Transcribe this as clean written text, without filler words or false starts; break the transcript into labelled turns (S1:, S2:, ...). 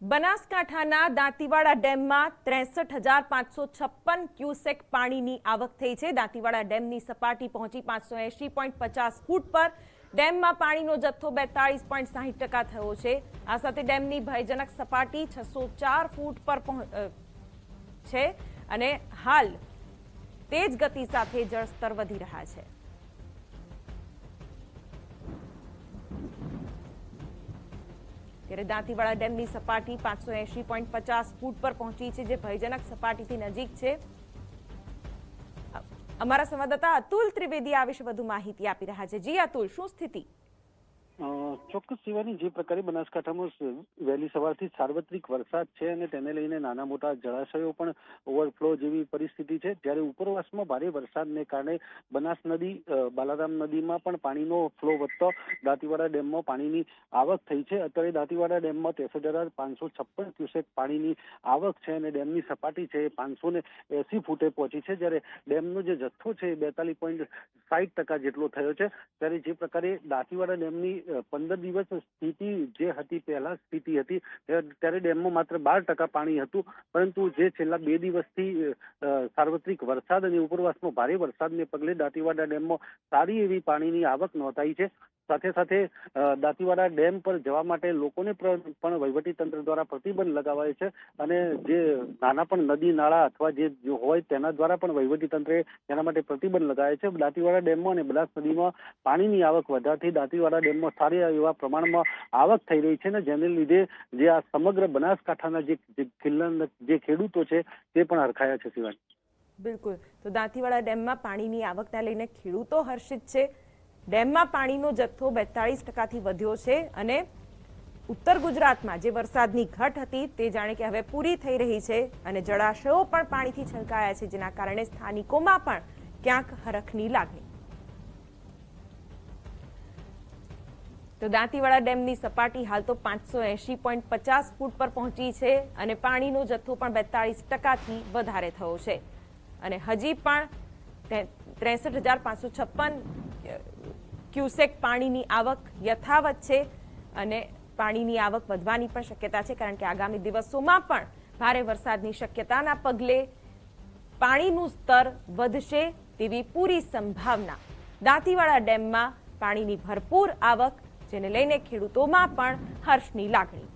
S1: બનાસકાંઠાના દાંતીવાડા ડેમમાં 63,556 ક્યુસેક પાણીની આવક થઈ છે। દાંતીવાડા ડેમની સપાટી પહોંચી 580.50 ફૂટ પર। ડેમમાં પાણીનો જથ્થો 42.60% થયો છે। આ સાથે ડેમની ભયજનક સપાટી 604 ફૂટ પર છે અને હાલ તેજ ગતિ સાથે જળસ્તર વધી રહ્યા છે। ત્યારે દાંતીવાડા ડેમની સપાટી 580.50 ફૂટ પર પહોંચી છે, જે ભયજનક સપાટીથી નજીક છે। અમારા સંવાદદાતા અતુલ ત્રિવેદી આ વિશે વધુ માહિતી આપી રહ્યા છે। જી અતુલ, શું સ્થિતિ?
S2: ચોક્કસ શિવાની, જે પ્રકારે બનાસકાંઠામાં વહેલી સવારથી સાર્વત્રિક વરસાદ છે અને તેને લઈને નાના મોટા જળાશયો પણ ઓવરફ્લો જેવી પરિસ્થિતિ છે, ત્યારે ઉપરવાસમાં ભારે વરસાદને કારણે બનાસ નદી, બાલારામ નદીમાં પણ પાણીનો ફ્લો વધતો દાંતીવાડા ડેમમાં પાણીની આવક થઈ છે। અત્યારે દાંતીવાડા ડેમમાં 63,556 ક્યુસેક પાણીની આવક છે અને ડેમની સપાટી છે એ 580 ફૂટે પહોંચી છે, જ્યારે ડેમનો જે જથ્થો છે એ 42.60% જેટલો થયો છે। ત્યારે જે પ્રકારે દાંતીવાડા ડેમની 15 દિવસ સ્થિતિ જે હતી, પહેલા સ્થિતિ હતી ત્યારે ડેમમાં માત્ર 12% પાણી હતું, પરંતુ જે છેલ્લા 2 દિવસથી સાર્વત્રિક વરસાદ અને ઉપરવાસમાં ભારે વરસાદને પગલે દાંતીવાડા ડેમમાં સારી એવી પાણીની આવક નોંધાઈ છે। સાથે સાથે દાંતીવાડા ડેમ પર જવા માટે લોકોને પણ વહીવટી તંત્ર દ્વારા પ્રતિબંધ લગાવાય છે અને જે નાના પણ નદી નાળા અથવા જે હોય તેના દ્વારા પણ વહીવટી તંત્રે તેના માટે પ્રતિબંધ લગાવ્યો છે। દાંતીવાડા ડેમમાં અને બનાસ નદીમાં પાણીની આવક વધવાથી દાંતીવાડા ડેમમાં સારી એવા પ્રમાણમાં આવક થઈ રહી છે ને જેને લીધે જે આ સમગ્ર બનાસકાંઠાના જે ખેડૂતો છે તે પણ હરખાયા છે। શિવાની,
S1: બિલકુલ, તો દાંતીવાડા ડેમમાં પાણીની આવકને લઈને ખેડૂતો હર્ષિત છે। ડેમમાં પાણીનો જથ્થો 42%થી વધ્યો છે અને ઉત્તર ગુજરાતમાં જે વરસાદની ઘટ હતી તે જાણે કે હવે પૂરી થઈ રહી છે અને જળાશયો પણ પાણીથી છલકાયા છે, જેના કારણે સ્થાનિકોમાં પણ ક્યાંક હરખની લાગણી। તો દાંતીવાડા ડેમની સપાટી હાલ તો 580.50 ફૂટ પર પહોંચી છે અને પાણીનો જથ્થો પણ 42%થી વધારે થયો છે અને હજી પણ 63,556 ક્યુસેક પાણીની આવક યથાવત છે અને પાણીની આવક વધવાની પણ શક્યતા છે, કારણ કે આગામી દિવસોમાં પણ ભારે વરસાદની શક્યતાના પગલે પાણીનું સ્તર વધશે તેવી પૂરી સંભાવના। દાંતીવાડા ડેમમાં પાણીની ભરપૂર આવક, જેને લઈને ખેડૂતોમાં પણ હર્ષની લાગણી।